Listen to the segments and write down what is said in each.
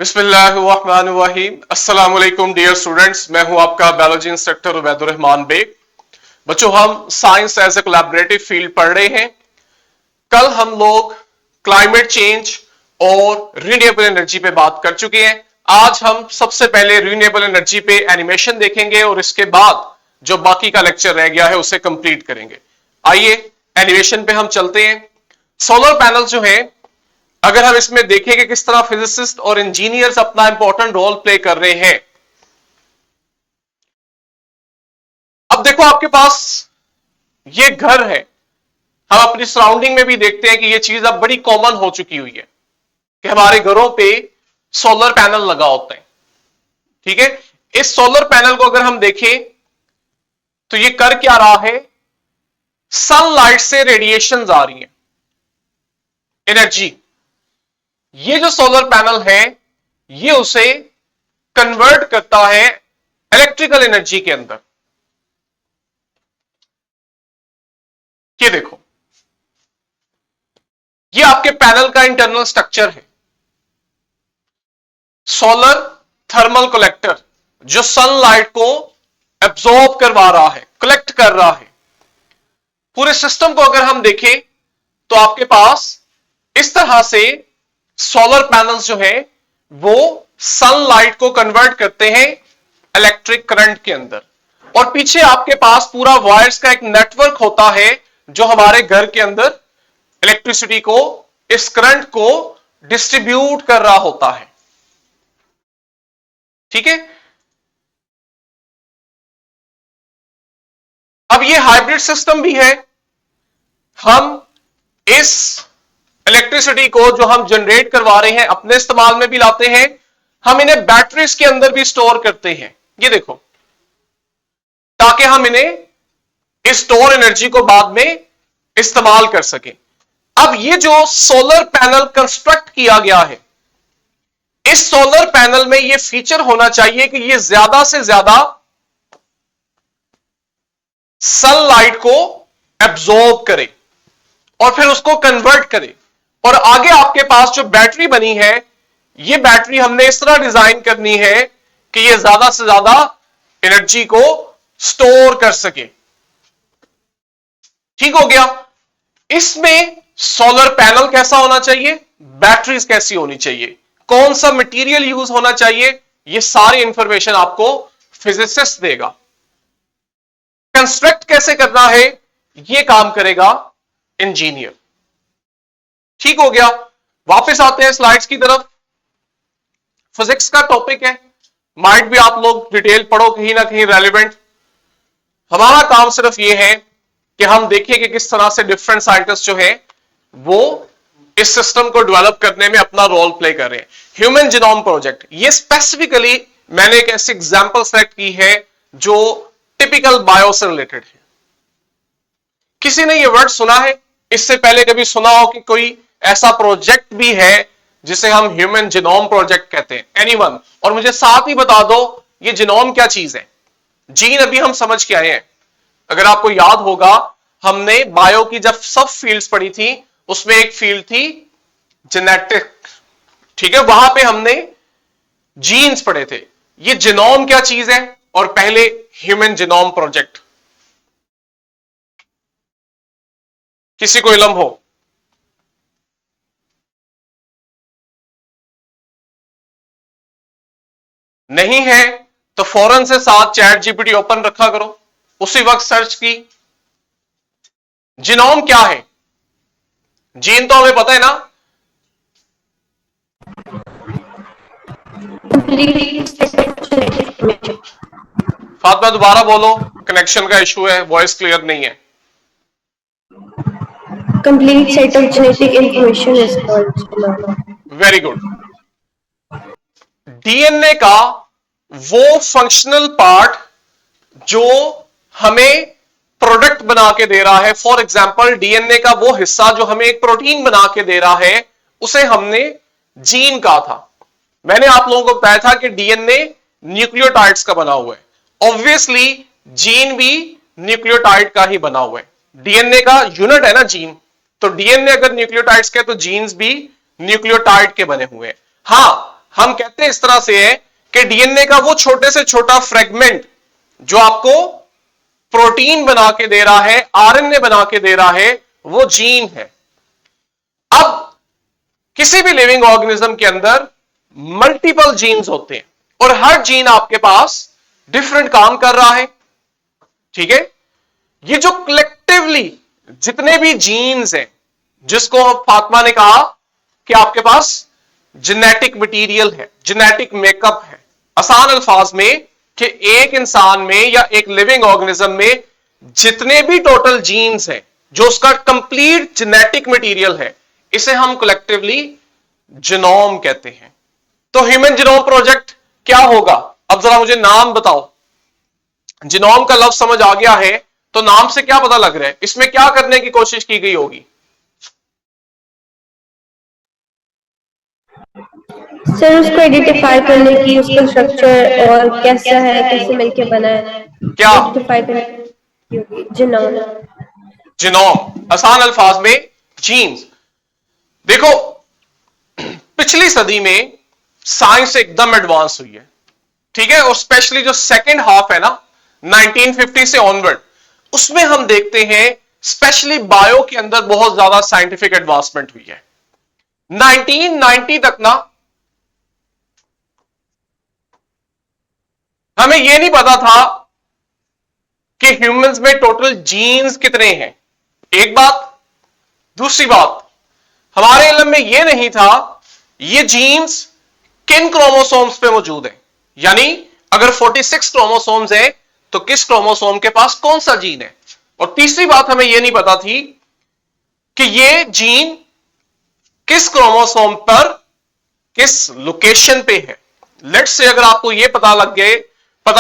बिस्मिल्लाहिर्रहमानिर्रहीम। अस्सलाम वालेकुम डियर स्टूडेंट्स, मैं हूं आपका बायोलॉजी इंस्ट्रक्टर उबैदुर रहमान बेग। बच्चों, हम science as a collaborative field पढ़ रहे हैं। कल हम लोग क्लाइमेट चेंज और रिन्यूएबल एनर्जी पे बात कर चुके हैं। आज हम सबसे पहले रिन्यूएबल एनर्जी पे एनिमेशन देखेंगे और इसके बाद जो बाकी का लेक्चर रह गया है उसे कंप्लीट करेंगे। आइए एनिमेशन पे हम चलते हैं। सोलर पैनल जो है, अगर हम इसमें देखें कि किस तरह फिजिसिस्ट और इंजीनियर्स अपना इंपॉर्टेंट रोल प्ले कर रहे हैं। अब देखो, आपके पास ये घर है। हम अपनी सराउंडिंग में भी देखते हैं कि ये चीज अब बड़ी कॉमन हो चुकी हुई है कि हमारे घरों पे सोलर पैनल लगा होता है। ठीक है, इस सोलर पैनल को अगर हम देखें तो ये कर क्या रहा है, सनलाइट से रेडिएशंस आ रही है, एनर्जी। ये जो सोलर पैनल है ये उसे कन्वर्ट करता है इलेक्ट्रिकल एनर्जी के अंदर। ये देखो, ये आपके पैनल का इंटरनल स्ट्रक्चर है। सोलर थर्मल कलेक्टर जो सनलाइट को एब्जॉर्ब करवा रहा है, कलेक्ट कर रहा है। पूरे सिस्टम को अगर हम देखें तो आपके पास इस तरह से सोलर पैनल्स जो है वो सनलाइट को कन्वर्ट करते हैं इलेक्ट्रिक करंट के अंदर, और पीछे आपके पास पूरा वायर्स का एक नेटवर्क होता है जो हमारे घर के अंदर इलेक्ट्रिसिटी को, इस करंट को डिस्ट्रीब्यूट कर रहा होता है। ठीक है, अब ये हाइब्रिड सिस्टम भी है। हम इस इलेक्ट्रिसिटी को जो हम जनरेट करवा रहे हैं अपने इस्तेमाल में भी लाते हैं, हम इन्हें बैटरीज के अंदर भी स्टोर करते हैं। ये देखो, ताकि हम इन्हें इस स्टोर एनर्जी को बाद में इस्तेमाल कर सकें। अब ये जो सोलर पैनल कंस्ट्रक्ट किया गया है, इस सोलर पैनल में ये फीचर होना चाहिए कि ये ज्यादा से ज्यादा सनलाइट को एब्जॉर्ब करे और फिर उसको कन्वर्ट करे। और आगे आपके पास जो बैटरी बनी है, ये बैटरी हमने इस तरह डिजाइन करनी है कि ये ज्यादा से ज्यादा एनर्जी को स्टोर कर सके। ठीक हो गया। इसमें सोलर पैनल कैसा होना चाहिए, बैटरीज कैसी होनी चाहिए, कौन सा मटेरियल यूज होना चाहिए, ये सारी इंफॉर्मेशन आपको फिजिसिस्ट देगा। कंस्ट्रक्ट कैसे करना है ये काम करेगा इंजीनियर। ठीक हो गया। वापस आते हैं स्लाइड्स की तरफ। फिजिक्स का टॉपिक है, माइट भी आप लोग डिटेल पढ़ो, कहीं ना कहीं रेलिवेंट। हमारा काम सिर्फ ये है कि हम देखें कि किस तरह से डिफरेंट साइंटिस्ट जो है वो इस सिस्टम को डेवलप करने में अपना रोल प्ले कर रहे हैं। ह्यूमन जीनोम प्रोजेक्ट, ये स्पेसिफिकली मैंने एक ऐसी एग्जांपल सेलेक्ट की है जो टिपिकल बायो से रिलेटेड है। किसी ने ये वर्ड सुना है इससे पहले, कभी सुना हो कि कोई ऐसा प्रोजेक्ट भी है जिसे हम ह्यूमन जीनोम प्रोजेक्ट कहते हैं? एनीवन? और मुझे साथ ही बता दो ये जीनोम क्या चीज है। जीन अभी हम समझ के आए हैं। अगर आपको याद होगा, हमने बायो की जब सब फील्ड्स पढ़ी थी उसमें एक फील्ड थी जेनेटिक। ठीक है, वहां पे हमने जीन्स पढ़े थे। ये जीनोम क्या चीज है, और पहले ह्यूमन जीनोम प्रोजेक्ट किसी को इल्म हो? नहीं है तो फौरन से साथ चैट जीपीटी ओपन रखा करो, उसी वक्त सर्च की। जीनोम क्या है? जीन तो हमें पता है ना। फातिमा दोबारा बोलो, कनेक्शन का इशू है, वॉइस क्लियर नहीं है। Complete set of genetic information is called. Very good. DNA का वो फंक्शनल पार्ट जो हमें प्रोडक्ट बना के दे रहा है, फॉर एग्जाम्पल डीएनए का वो हिस्सा जो हमें एक प्रोटीन बना के दे रहा है, उसे हमने जीन कहा था। मैंने आप लोगों को बताया था कि डीएनए न्यूक्लियोटाइड्स का बना हुआ है। ऑब्वियसली जीन भी न्यूक्लियोटाइड का ही बना हुआ है। डीएनए का यूनिट है ना जीन, तो डीएनए अगर न्यूक्लियोटाइड्स के तो जीन्स भी न्यूक्लियोटाइड के बने हुए हैं। हां, हम कहते हैं इस तरह से है कि डीएनए का वो छोटे से छोटा फ्रेगमेंट जो आपको प्रोटीन बना के दे रहा है, आरएनए बना के दे रहा है, वो जीन है। अब किसी भी लिविंग ऑर्गेनिज्म के अंदर मल्टीपल जीन्स होते हैं और हर जीन आपके पास डिफरेंट काम कर रहा है। ठीक है, ये जो कलेक्टिवली जितने भी जीन्स हैं, जिसको फातिमा ने कहा कि आपके पास जेनेटिक मटेरियल है, जेनेटिक मेकअप है, आसान अल्फाज में कि एक इंसान में या एक लिविंग ऑर्गेनिज्म में जितने भी टोटल जीन्स हैं, जो उसका कंप्लीट जेनेटिक मटेरियल है, इसे हम कलेक्टिवली जीनोम कहते हैं। तो ह्यूमन जीनोम प्रोजेक्ट क्या होगा? अब जरा मुझे नाम बताओ। जीनोम का लफ्ज समझ आ गया है, तो नाम से क्या पता लग रहा है इसमें क्या करने की कोशिश की गई होगी? सर उसको आइडेंटिफाई करने की, उसका स्ट्रक्चर और कैसा है, कैसे मिलके बना है, क्या? आइडेंटिफाई करने की होगी जीनोम। जीनोम, आसान अल्फाज में जीन्स। देखो, पिछली सदी में साइंस एकदम एडवांस हुई है, ठीक है, और स्पेशली जो सेकेंड हाफ है ना 1950 से ऑनवर्ड, उसमें हम देखते हैं स्पेशली बायो के अंदर बहुत ज्यादा साइंटिफिक एडवांसमेंट हुई है। 1990 तक ना हमें यह नहीं पता था कि ह्यूमंस में टोटल जीन्स कितने हैं, एक बात। दूसरी बात, हमारे इल्म में यह नहीं था ये जीन्स किन क्रोमोसोम्स पे मौजूद है, यानी अगर 46 क्रोमोसोम्स है तो किस क्रोमोसोम के पास कौन सा जीन है। और तीसरी बात हमें यह नहीं पता थी कि ये जीन किस क्रोमोसोम पर किस लोकेशन पे है। लेट्स से अगर आपको यह पता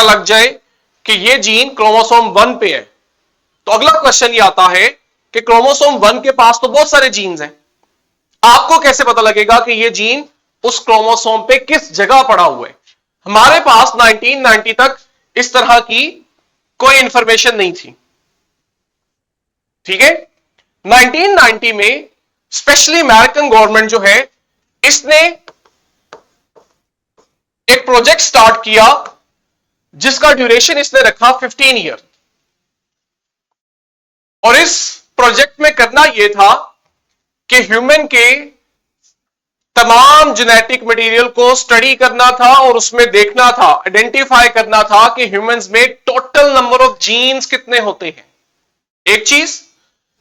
लग जाए कि ये जीन क्रोमोसोम 1 पे है, तो अगला क्वेश्चन ये आता है कि क्रोमोसोम 1 के पास तो बहुत सारे जीन्स हैं, आपको कैसे पता लगेगा कि ये जीन उस क्रोमोसोम पे किस जगह पड़ा हुआ है? हमारे पास 1990 तक इस तरह की कोई इंफॉर्मेशन नहीं थी। ठीक है, 1990 में स्पेशली अमेरिकन गवर्नमेंट जो है, इसने एक प्रोजेक्ट स्टार्ट किया जिसका ड्यूरेशन इसने रखा 15 ईयर। और इस प्रोजेक्ट में करना यह था कि ह्यूमन के तमाम जेनेटिक मटेरियल को स्टडी करना था और उसमें देखना था, आइडेंटिफाई करना था कि ह्यूमंस में टोटल नंबर ऑफ जीन्स कितने होते हैं, एक चीज।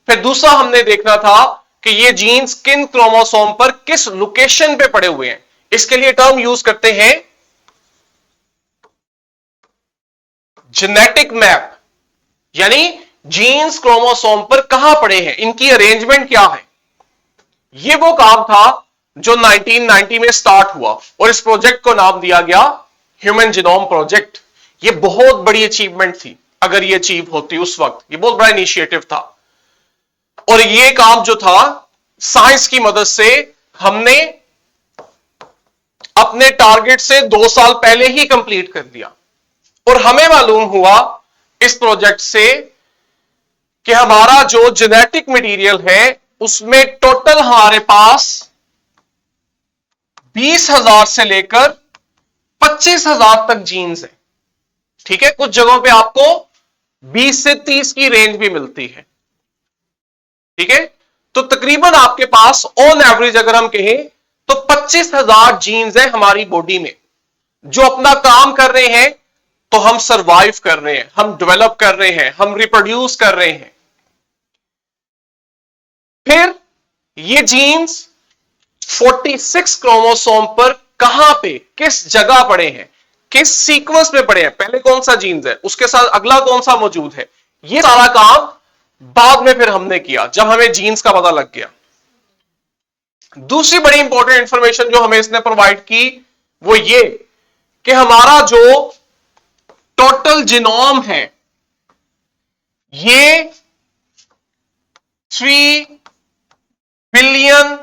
फिर दूसरा हमने देखना था कि ये जीन्स किन क्रोमोसोम पर किस लोकेशन पे पड़े हुए हैं। इसके लिए टर्म यूज करते हैं जेनेटिक मैप, यानी जीन्स क्रोमोसोम पर कहां पड़े हैं, इनकी अरेंजमेंट क्या है। यह वो काम था जो 1990 में स्टार्ट हुआ और इस प्रोजेक्ट को नाम दिया गया ह्यूमन जीनोम प्रोजेक्ट। यह बहुत बड़ी अचीवमेंट थी, अगर यह अचीव होती उस वक्त, यह बहुत बड़ा इनिशिएटिव था। और यह काम जो था साइंस की मदद से हमने अपने टारगेट से 2 साल पहले ही कंप्लीट कर दिया। और हमें मालूम हुआ इस प्रोजेक्ट से कि हमारा जो जेनेटिक मटेरियल है उसमें टोटल हमारे पास 20,000 से लेकर 25,000 तक जीन्स है। ठीक है, कुछ जगहों पे आपको 20 से 30 की रेंज भी मिलती है। ठीक है, तो तकरीबन आपके पास ऑन एवरेज अगर हम कहें तो 25,000 जीन्स है हमारी बॉडी में, जो अपना काम कर रहे हैं। तो हम सरवाइव कर रहे हैं, हम डेवलप कर रहे हैं, हम रिप्रोड्यूस कर रहे हैं। फिर ये जीन्स 46 क्रोमोसोम पर कहां पे किस जगह पड़े हैं, किस सीक्वेंस में पड़े हैं, पहले कौन सा जीन्स है, उसके साथ अगला कौन सा मौजूद है, ये सारा काम बाद में फिर हमने किया जब हमें जीन्स का पता लग गया। दूसरी बड़ी इंपॉर्टेंट इंफॉर्मेशन जो हमें इसने प्रोवाइड की वो ये कि हमारा जो टोटल जीनोम है ये 3 बिलियन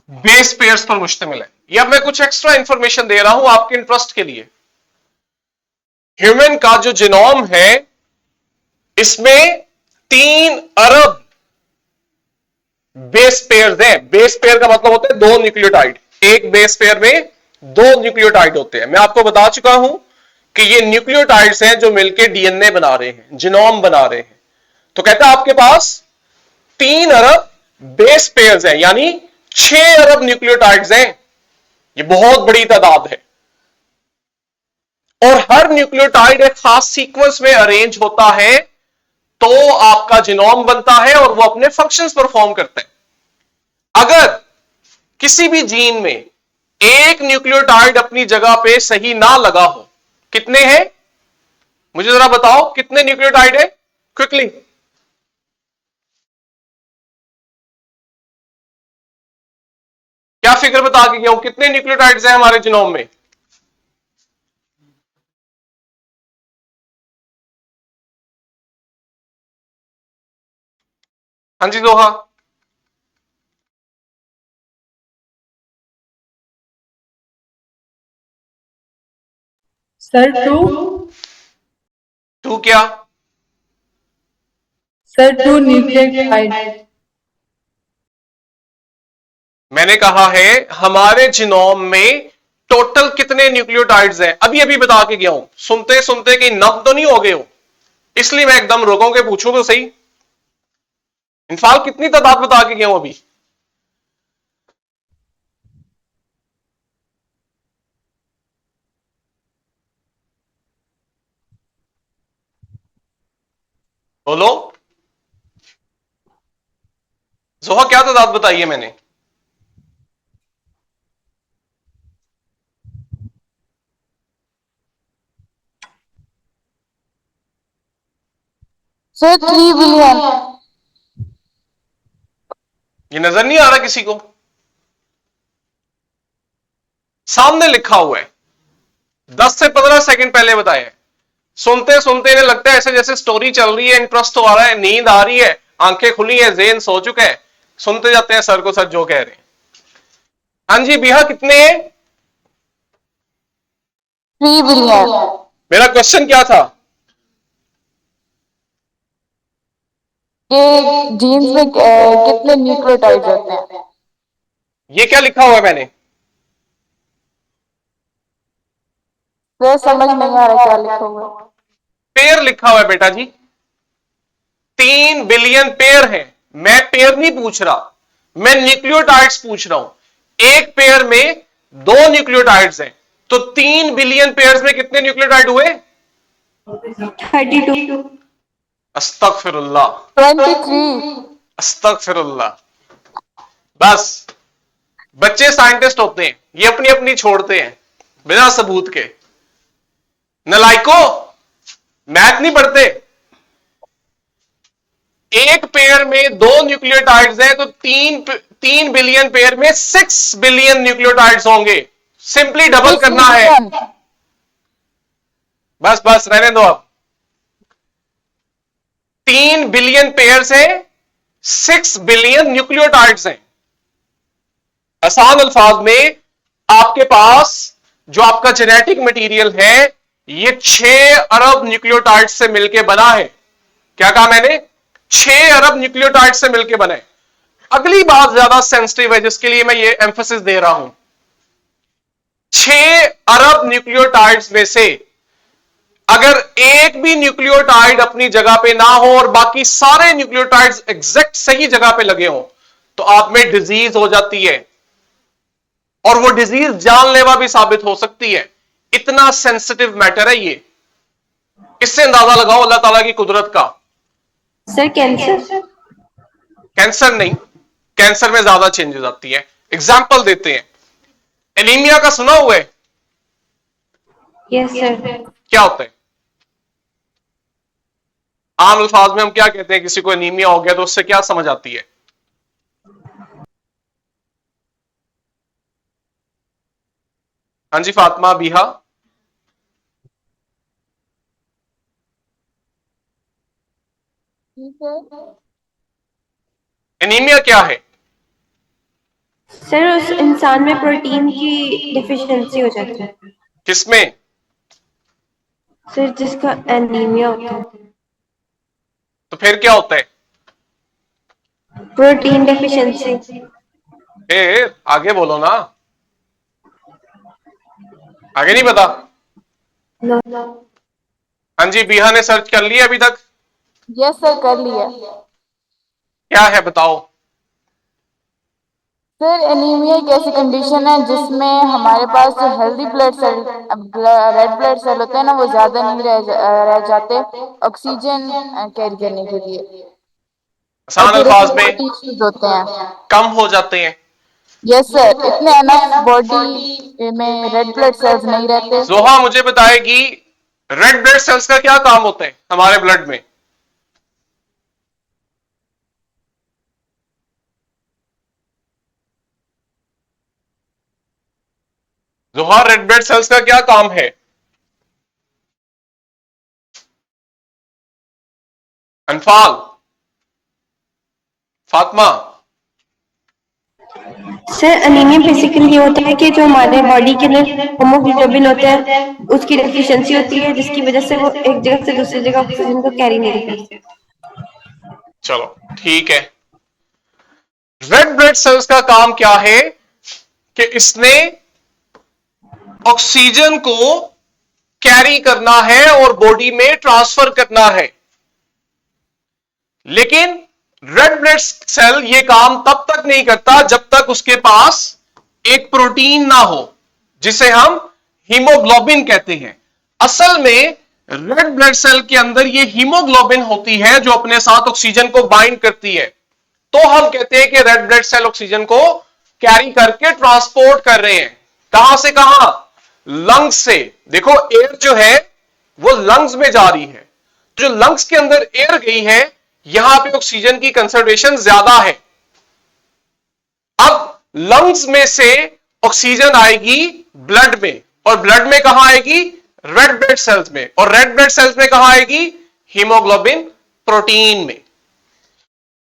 बेस पेयर्स पर मुश्तमिल है। यह मैं कुछ एक्स्ट्रा इंफॉर्मेशन दे रहा हूं आपके इंटरेस्ट के लिए। ह्यूमन का जो जीनोम है इसमें 3 अरब बेस पेयर हैं। बेस पेयर का मतलब होता है दो न्यूक्लियोटाइड। एक बेस पेयर में दो न्यूक्लियोटाइड होते हैं। मैं आपको बता चुका हूं कि ये न्यूक्लियोटाइड्स हैं जो मिलकर डीएनए बना रहे हैं, जीनोम बना रहे हैं। तो कहता है आपके पास 3 अरब बेस पेयर्स हैं, यानी 6 अरब न्यूक्लियोटाइड्स हैं। ये बहुत बड़ी तादाद है। और हर न्यूक्लियोटाइड एक खास सीक्वेंस में अरेंज होता है तो आपका जीनोम बनता है और वो अपने फंक्शंस परफॉर्म करता है। अगर किसी भी जीन में एक न्यूक्लियोटाइड अपनी जगह पे सही ना लगा हो, कितने हैं मुझे जरा बताओ, कितने न्यूक्लियोटाइड है क्विकली? क्या फिगर बता के गया हूं, कितने न्यूक्लियोटाइड्स हैं हमारे जीनोम में? हाँ जी दोहा। Sir two. टू क्या? Sir two nucleotide. मैंने कहा है हमारे जीनोम में टोटल कितने न्यूक्लियोटाइड्स हैं, अभी अभी बता के गया हूं। सुनते सुनते कि नम तो नहीं हो गए हो, इसलिए मैं एकदम रोकों के पूछूं तो सही। इनफाल कितनी तादाद बता के गया हूं अभी? बोलो। जोहा क्या तादाद बताई है मैंने? Sir 3 billion. ये नजर नहीं आ रहा किसी को? सामने लिखा हुआ है, 10 से 15 सेकंड पहले बताया है। सुनते सुनते इन्हें लगता है ऐसे जैसे स्टोरी चल रही है, इंटरेस्ट तो आ रहा है, नींद आ रही है, आंखें खुली है, जेन सो चुका है, सुनते जाते हैं सर को सर जो कह रहे हैं। हाँ जी बिहा, कितने हैं? 3 बिलियन। मेरा क्वेश्चन क्या था? कि जीन्स में कितने न्यूक्लियोटाइड्स होते हैं? ये क्या लिखा हुआ है मैंने? सर समझ नहीं आ रहा क्या लिखा हुआ है। पेयर लिखा हुआ है बेटा जी, 3 बिलियन पेयर है। मैं पेयर नहीं पूछ रहा, मैं न्यूक्लियोटाइड्स पूछ रहा हूं। एक पेयर में दो न्यूक्लियोटाइड्स हैं, तो 3 बिलियन पेयर्स में कितने न्यूक्लियोटाइड हुए? 32। अस्तगफिरुल्लाह। 23। अस्तगफिरुल्लाह। बस, बच्चे साइंटिस्ट होते हैं, ये अपनी अपनी छोड़ते हैं बिना सबूत के। नलाइको, मैथ नहीं पढ़ते। एक पेयर में दो न्यूक्लियोटाइड्स हैं तो 3 बिलियन पेयर में 6 बिलियन न्यूक्लियोटाइड्स होंगे। सिंपली डबल करना है। बस बस रहने दो अब। 3 बिलियन पेयर्स हैं, 6 बिलियन न्यूक्लियोटाइड्स हैं। आसान अल्फाज में आपके पास जो आपका जेनेटिक मटेरियल है ये 6 अरब न्यूक्लियोटाइड से मिलकर बना है। क्या कहा मैंने? 6 अरब न्यूक्लियोटाइड से मिलकर बना है। अगली बात ज्यादा सेंसिटिव है जिसके लिए मैं ये एम्फेसिस दे रहा हूं। 6 अरब न्यूक्लियोटाइड्स में से अगर एक भी न्यूक्लियोटाइड अपनी जगह पे ना हो और बाकी सारे न्यूक्लियोटाइड्स एग्जैक्ट सही जगह पे लगे हो तो आप में डिजीज हो जाती है, और वो डिजीज जानलेवा भी साबित हो सकती है। इतना सेंसिटिव मैटर है ये। इससे अंदाजा लगाओ अल्लाह ताला की कुदरत का। Sir cancer. कैंसर नहीं, कैंसर में ज्यादा चेंजेस आती है। एग्जाम्पल देते हैं, एनीमिया का सुना हुआ है? Yes sir. क्या होता है? आम अल्फाज में हम क्या कहते हैं, किसी को एनीमिया हो गया तो उससे क्या समझ आती है? हाँ जी फातिमा बीहा। एनीमिया क्या है? सर उस इंसान में प्रोटीन की डिफिशियंसी हो जाती है। किसमें? सर जिसका एनीमिया होता है। तो फिर क्या होता है? Protein deficiency. आगे बोलो ना, आगे नहीं पता? नो। हाँ जी, बीहा ने सर्च कर लिया अभी तक? यस सर, कर लिया। क्या है बताओ? सर एनीमिया एक ऐसी कंडीशन है जिसमें हमारे पास जो healthy blood cell, red blood cell होते हैं ना, वो ज्यादा नहीं रह जाते ऑक्सीजन कैरी करने के लिए, और आसान जो अल्फाज में रेस्पिरेटरी इश्यूज होते हैं। कम हो जाते हैं। यस सर, इतने एनफ बॉडी में रेड ब्लड सेल्स नहीं रहते। जोहा मुझे बताएगी, रेड ब्लड सेल्स का क्या काम होता है हमारे ब्लड में? जोहा, रेड ब्लड सेल्स का क्या काम है? अनफाल, फातिमा? सर अनीमिया बेसिकली ये होता है कि जो हमारे बॉडी के अंदर होमोग्लोबिन होता है उसकी डेफिशिएंसी होती है, जिसकी वजह से वो एक जगह से दूसरी जगह ऑक्सीजन को कैरी नहीं कर सकते। चलो ठीक है। रेड ब्लड सेल्स का काम क्या है कि इसने ऑक्सीजन को कैरी करना है और बॉडी में ट्रांसफर करना है। लेकिन रेड ब्लड सेल ये काम तब तक नहीं करता जब तक उसके पास एक प्रोटीन ना हो, जिसे हम हीमोग्लोबिन कहते हैं। असल में रेड ब्लड सेल के अंदर ये हीमोग्लोबिन होती है जो अपने साथ ऑक्सीजन को बाइंड करती है। तो हम कहते हैं कि रेड ब्लड सेल ऑक्सीजन को कैरी करके ट्रांसपोर्ट कर रहे हैं। कहां से कहां? लंग्स से। देखो एयर जो है वो लंग्स में जा रही है, जो लंग्स के अंदर एयर गई है यहां पे ऑक्सीजन की कंसंट्रेशन ज्यादा है। अब लंग्स में से ऑक्सीजन आएगी ब्लड में, और ब्लड में कहां आएगी? रेड ब्लड सेल्स में, और रेड ब्लड सेल्स में कहां आएगी? हीमोग्लोबिन प्रोटीन में।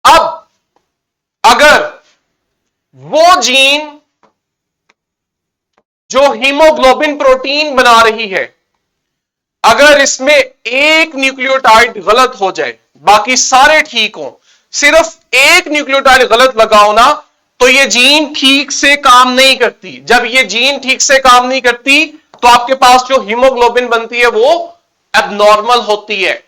अब अगर वो जीन जो हीमोग्लोबिन प्रोटीन बना रही है, अगर इसमें एक न्यूक्लियोटाइड गलत हो जाए, बाकी सारे ठीक हो, सिर्फ एक न्यूक्लियोटाइड गलत लगाओ ना, तो ये जीन ठीक से काम नहीं करती। जब ये जीन ठीक से काम नहीं करती तो आपके पास जो हीमोग्लोबिन बनती है वो एबनॉर्मल होती है।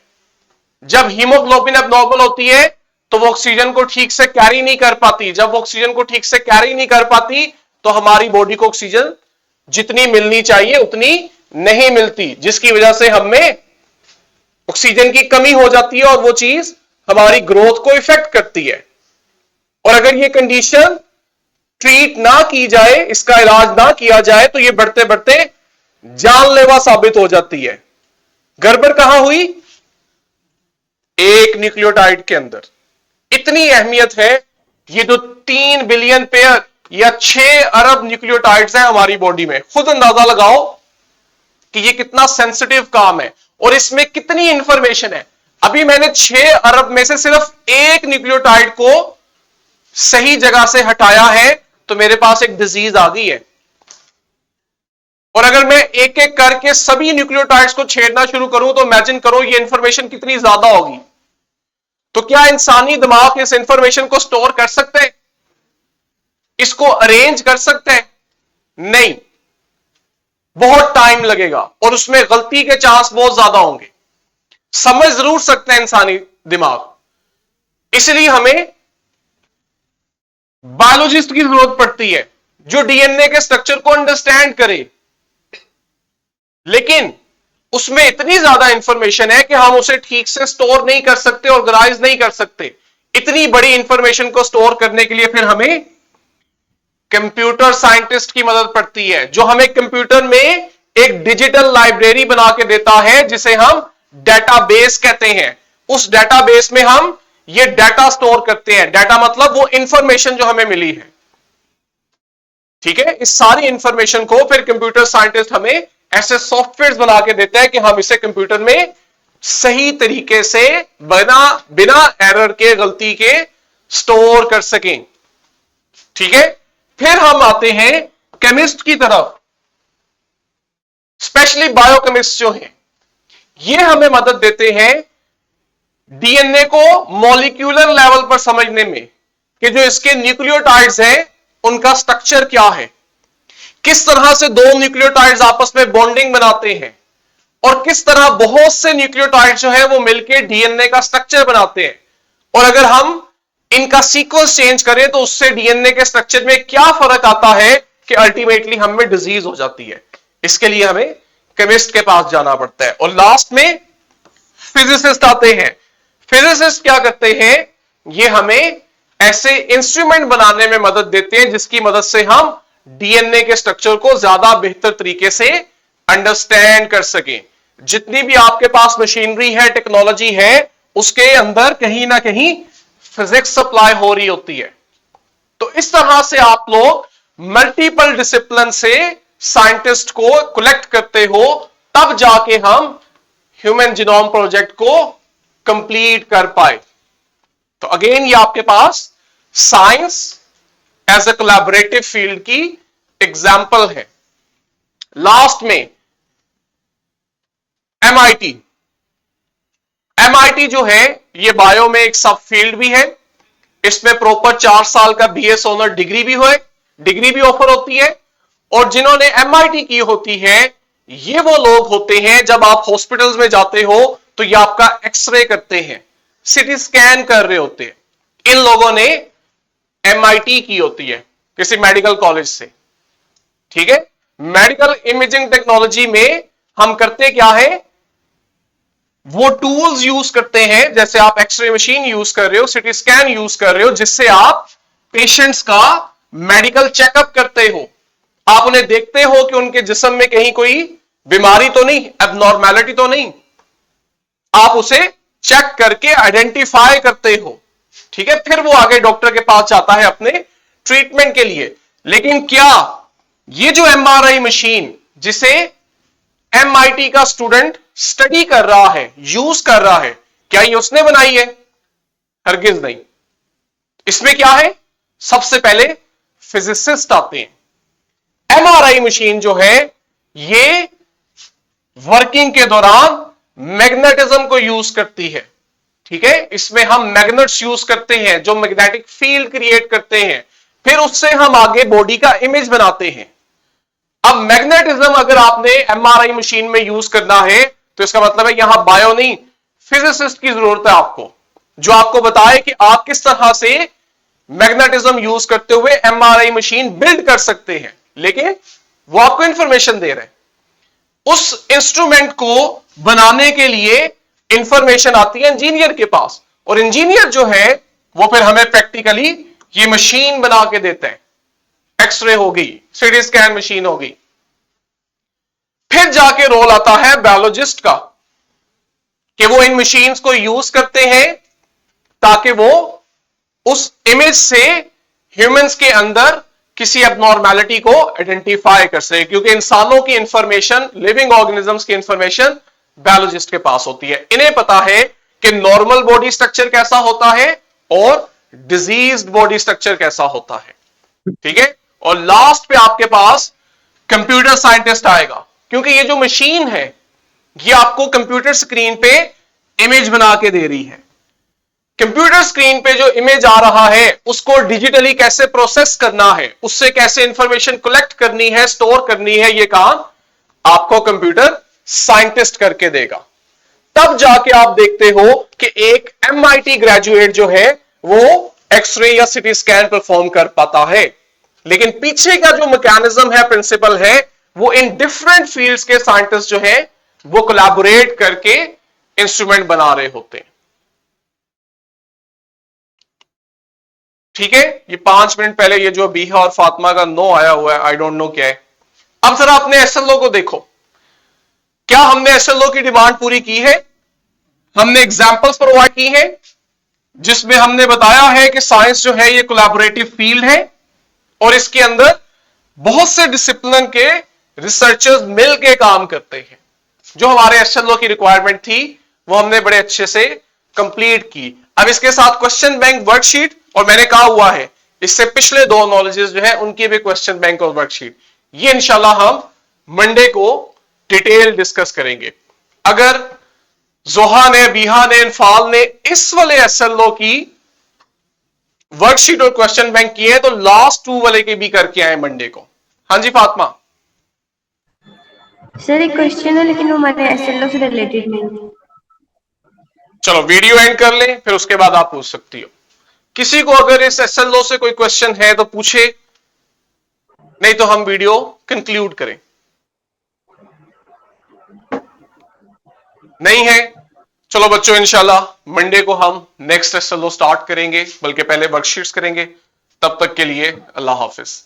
जब हीमोग्लोबिन एबनॉर्मल होती है तो वो ऑक्सीजन को ठीक से कैरी नहीं कर पाती। जब वो ऑक्सीजन को ठीक से कैरी नहीं कर पाती तो हमारी बॉडी को ऑक्सीजन जितनी मिलनी चाहिए उतनी नहीं मिलती, जिसकी वजह से हमें ऑक्सीजन की कमी हो जाती है और वो चीज हमारी ग्रोथ को इफेक्ट करती है। और अगर ये कंडीशन ट्रीट ना की जाए, इसका इलाज ना किया जाए, तो ये बढ़ते बढ़ते जानलेवा साबित हो जाती है। गड़बड़ कहां हुई? एक न्यूक्लियोटाइड के अंदर। इतनी अहमियत है। ये जो 3 बिलियन पेयर या 6 अरब न्यूक्लियोटाइड्स हैं हमारी बॉडी में, खुद अंदाजा लगाओ कि ये कितना सेंसिटिव काम है और इसमें कितनी इंफॉर्मेशन है। अभी मैंने 6 अरब में से सिर्फ एक न्यूक्लियोटाइड को सही जगह से हटाया है तो मेरे पास एक डिजीज आ गई है। और अगर मैं एक एक करके सभी न्यूक्लियोटाइड्स को छेड़ना शुरू करूं तो इमेजिन करो ये इंफॉर्मेशन कितनी ज्यादा होगी। तो क्या इंसानी दिमाग इस इंफॉर्मेशन को स्टोर कर सकते हैं? इसको अरेंज कर सकते हैं? नहीं, बहुत टाइम लगेगा और उसमें गलती के चांस बहुत ज्यादा होंगे। समझ जरूर सकते हैं इंसानी दिमाग, इसलिए हमें बायोलॉजिस्ट की जरूरत पड़ती है जो डीएनए के स्ट्रक्चर को अंडरस्टैंड करे। लेकिन उसमें इतनी ज्यादा इंफॉर्मेशन है कि हम उसे ठीक से स्टोर नहीं कर सकते, ऑर्गेनाइज नहीं कर सकते। इतनी बड़ी इंफॉर्मेशन को स्टोर करने के लिए फिर हमें कंप्यूटर साइंटिस्ट की मदद पड़ती है, जो हमें कंप्यूटर में एक डिजिटल लाइब्रेरी बना के देता है जिसे हम डेटाबेस कहते हैं। उस डेटाबेस में हम ये डाटा स्टोर करते हैं। डाटा मतलब वो इंफॉर्मेशन जो हमें मिली है। ठीक है, इस सारी इंफॉर्मेशन को फिर कंप्यूटर साइंटिस्ट हमें ऐसे सॉफ्टवेयर बना के देता है कि हम इसे कंप्यूटर में सही तरीके से बिना एरर के, गलती के स्टोर कर सकें। ठीक है, फिर हम आते हैं केमिस्ट की तरफ। स्पेशली बायोकेमिस्ट जो हैं, ये हमें मदद देते हैं डीएनए को मॉलिक्यूलर लेवल पर समझने में। कि जो इसके न्यूक्लियोटाइड्स हैं उनका स्ट्रक्चर क्या है, किस तरह से दो न्यूक्लियोटाइड्स आपस में बॉन्डिंग बनाते हैं और किस तरह बहुत से न्यूक्लियोटाइड जो है वो मिलकर डीएनए का स्ट्रक्चर बनाते हैं, और अगर हम इनका सीक्वेंस चेंज करें तो उससे डीएनए के स्ट्रक्चर में क्या फर्क आता है कि अल्टीमेटली हमें डिजीज हो जाती है। इसके लिए हमें केमिस्ट के पास जाना पड़ता है। और लास्ट में फिजिसिस्ट आते हैं। फिजिसिस्ट क्या करते हैं, ये हमें ऐसे इंस्ट्रूमेंट बनाने में मदद देते हैं जिसकी मदद से हम डीएनए के स्ट्रक्चर को ज्यादा बेहतर तरीके से अंडरस्टैंड कर सकें। जितनी भी आपके पास मशीनरी है, टेक्नोलॉजी है, उसके अंदर कहीं ना कहीं फिजिक्स सप्लाई हो रही होती है। तो इस तरह से आप लोग मल्टीपल डिसिप्लिन से साइंटिस्ट को कलेक्ट करते हो, तब जाके हम ह्यूमन जीनोम प्रोजेक्ट को कंप्लीट कर पाए। तो अगेन ये आपके पास science as a collaborative field की एग्जाम्पल है। लास्ट में एमआईटी जो है ये बायो में एक सब फील्ड भी है। इसमें प्रॉपर 4 साल का बीएस ऑनर डिग्री भी ऑफर होती है। और जिन्होंने एमआईटी की होती है ये वो लोग होते हैं, जब आप हॉस्पिटल्स में जाते हो तो ये आपका एक्सरे करते हैं, सीटी स्कैन कर रहे होते हैं। इन लोगों ने एमआईटी की होती है किसी मेडिकल कॉलेज से। ठीक है, मेडिकल इमेजिंग टेक्नोलॉजी में हम करते क्या है, वो टूल्स यूज करते हैं, जैसे आप एक्सरे मशीन यूज कर रहे हो, सीटी स्कैन यूज कर रहे हो, जिससे आप पेशेंट्स का मेडिकल चेकअप करते हो। आप उन्हें देखते हो कि उनके जिस्म में कहीं कोई बीमारी तो नहीं, एबनॉर्मैलिटी तो नहीं, आप उसे चेक करके आइडेंटिफाई करते हो। ठीक है, फिर वो आगे डॉक्टर के पास जाता है अपने ट्रीटमेंट के लिए। लेकिन क्या ये जो एमआरआई मशीन जिसे एमआईटी का स्टूडेंट स्टडी कर रहा है, यूज कर रहा है, क्या ये उसने बनाई है? हरगिज नहीं। इसमें क्या है, सबसे पहले फिजिसिस्ट आते हैं। एमआरआई मशीन जो है ये वर्किंग के दौरान मैग्नेटिज्म को यूज करती है। ठीक है, इसमें हम मैग्नेट्स यूज करते हैं जो मैग्नेटिक फील्ड क्रिएट करते हैं, फिर उससे हम आगे बॉडी का इमेज बनाते हैं। अब मैग्नेटिज्म अगर आपने एमआरआई मशीन में यूज करना है तो इसका मतलब है यहां बायो नहीं, फिजिसिस्ट की जरूरत है आपको, जो आपको बताए कि आप किस तरह से मैग्नेटिज्म यूज करते हुए एमआरआई मशीन बिल्ड कर सकते हैं। लेकिन वो आपको इंफॉर्मेशन दे रहे हैं। उस इंस्ट्रूमेंट को बनाने के लिए इंफॉर्मेशन आती है इंजीनियर के पास, और इंजीनियर जो है वो फिर हमें प्रैक्टिकली ये मशीन बना के देते हैं। एक्सरे हो गई, सीटी स्कैन मशीन हो गई। फिर जाके रोल आता है बायोलॉजिस्ट का, कि वो इन मशीन्स को यूज करते हैं ताकि वो उस इमेज से ह्यूमंस के अंदर किसी एबनॉर्मैलिटी को आइडेंटिफाई कर सके, क्योंकि इंसानों की इंफॉर्मेशन, लिविंग ऑर्गेनिजम्स की इंफॉर्मेशन बायोलॉजिस्ट के पास होती है। इन्हें पता है कि नॉर्मल बॉडी स्ट्रक्चर कैसा होता है और डिजीज्ड बॉडी स्ट्रक्चर कैसा होता है। ठीक है, और लास्ट पे आपके पास कंप्यूटर साइंटिस्ट आएगा, क्योंकि ये जो मशीन है ये आपको कंप्यूटर स्क्रीन पे इमेज बना के दे रही है। कंप्यूटर स्क्रीन पे जो इमेज आ रहा है उसको डिजिटली कैसे प्रोसेस करना है, उससे कैसे इंफॉर्मेशन कलेक्ट करनी है, स्टोर करनी है, ये काम आपको कंप्यूटर साइंटिस्ट करके देगा। तब जाके आप देखते हो कि एक एमआईटी ग्रेजुएट जो है वो एक्सरे या सीटी स्कैन परफॉर्म कर पाता है। लेकिन पीछे का जो मैकेनिज्म है, प्रिंसिपल है, वो इन डिफरेंट फील्ड्स के साइंटिस्ट जो है वो कोलैबोरेट करके इंस्ट्रूमेंट बना रहे होते हैं। ठीक है, ये 5 मिनट पहले ये जो बीहा और फातिमा का नो आया हुआ है, आई डोंट नो क्या है। अब जरा अपने एसएलओ को देखो, क्या हमने एसएलओ की डिमांड पूरी की है? हमने एग्जांपल्स प्रोवाइड की हैं जिसमें हमने बताया है कि साइंस जो है ये कोलैबोरेटिव फील्ड है और इसके अंदर बहुत से डिसिप्लिन के रिसर्चर्स मिलकर काम करते हैं। जो हमारे एसएलओ की रिक्वायरमेंट थी वो हमने बड़े अच्छे से कंप्लीट की। अब इसके साथ क्वेश्चन बैंक वर्कशीट, और मैंने कहा हुआ है इससे पिछले 2 नॉलेजेस जो है उनकी भी क्वेश्चन बैंक और वर्कशीट, ये इंशाल्लाह हम मंडे को डिटेल डिस्कस करेंगे। अगर जोहा ने, बीहा ने, इनफाल ने इस वाले एसएलओ की वर्कशीट और क्वेश्चन बैंक किए हैं, तो लास्ट 2 वाले के भी करके आए मंडे को। हाँ जी फातिमा। सर एक क्वेश्चन है लेकिन वो हमारे एसएलओ से रिलेटेड नहीं है। चलो वीडियो एंड कर ले, फिर उसके बाद आप पूछ सकती हो। किसी को अगर इस एसएलओ से कोई क्वेश्चन है तो पूछे, नहीं तो हम वीडियो कंक्लूड करें। नहीं है, चलो बच्चों इंशाल्लाह मंडे को हम नेक्स्ट एसएलओ स्टार्ट करेंगे, बल्कि पहले वर्कशीट्स करेंगे। तब तक के लिए अल्लाह हाफिज।